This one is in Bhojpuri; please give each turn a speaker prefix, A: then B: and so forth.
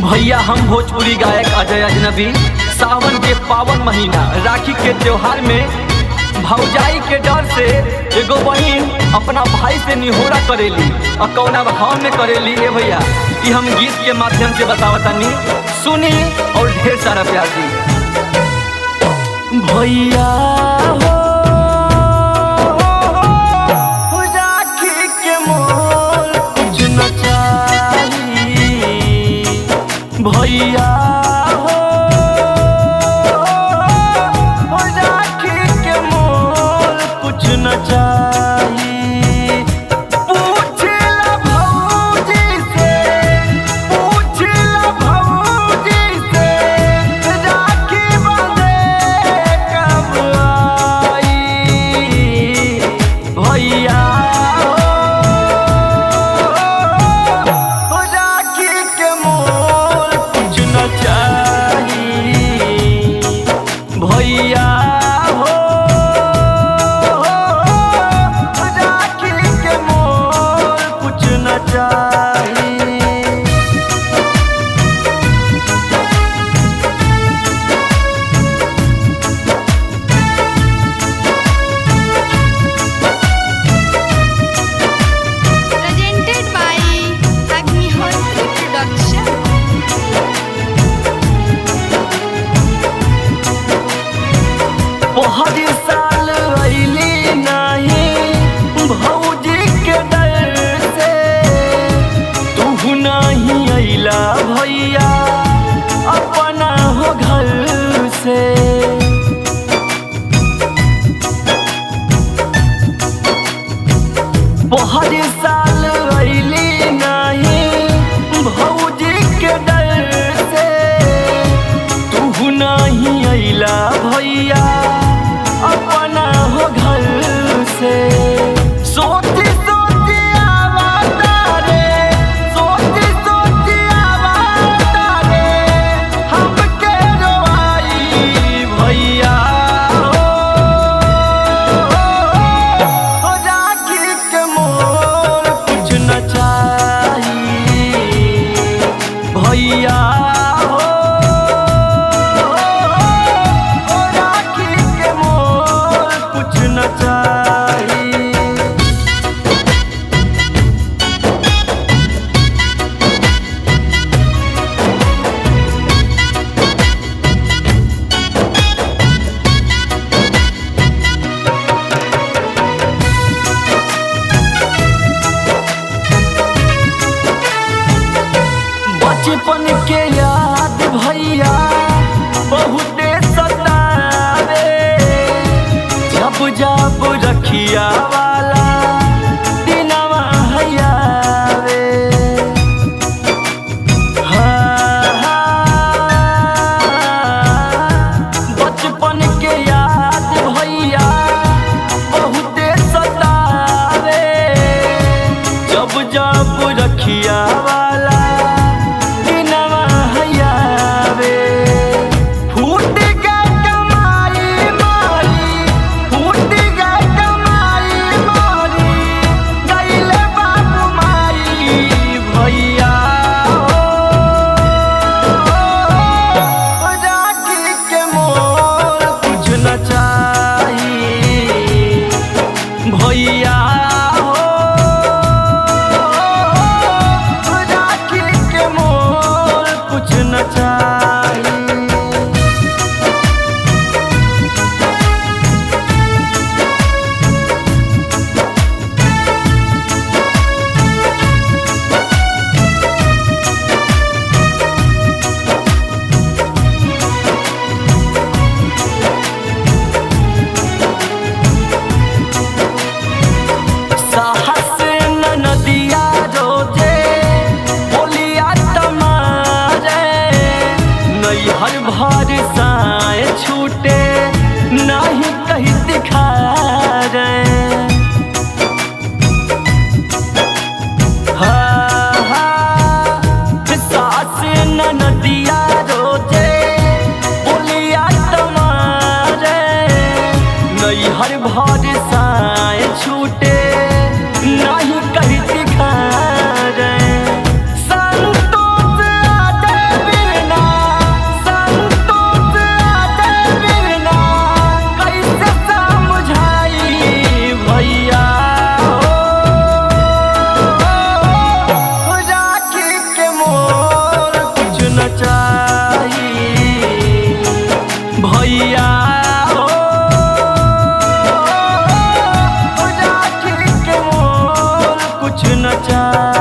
A: भैया हम भोजपुरी गायक अजय अजनबी सावन के पावन महीना राखी के त्योहार में भौजाई के डर से एगो बहन अपना भाई से निहोरा करेली और कौना भाव में करेली। ये भैया ये हम गीत के माध्यम से बतावतानी, सुनी और ढेर सारा प्यार दी। भैया हो राखी के मोल कुछ न चाहिए, भैया हो राखी के मोल कुछ न चाहिए। पूछला भौजी से, पूछला भौजी से राखी बांधे कब आई। भैया हो राखी के मोल कुछ न चाहिए, भैया हो राखी के मोल कुछ न चाहिए।
B: Presented by Agnihotri Production.
A: हर साल अइली नहीं भौजी के डर से, तू नहीं अइला भैया अपना हो घर से। हर साल अइली नहीं भौजी के डर से, तू नहीं अइला भैया अपना हो घर से। सोची सोची आवता रे, सोची सोची आवता रे हमके रोवाई। भैया हो राखी के मोल कुछ न चाहिए, भैया हो राखी के मोल कुछ न चाहिए। बचपन के याद भैया बहुते सतावे, जब जब रखिया वाला दिनवा हयावे। बचपन के याद भैया बहुते सतावे, जब जब रखिया वाला दिनवा हयावे। न चाही भैया हो, राखी के मोल कुछ न चाही।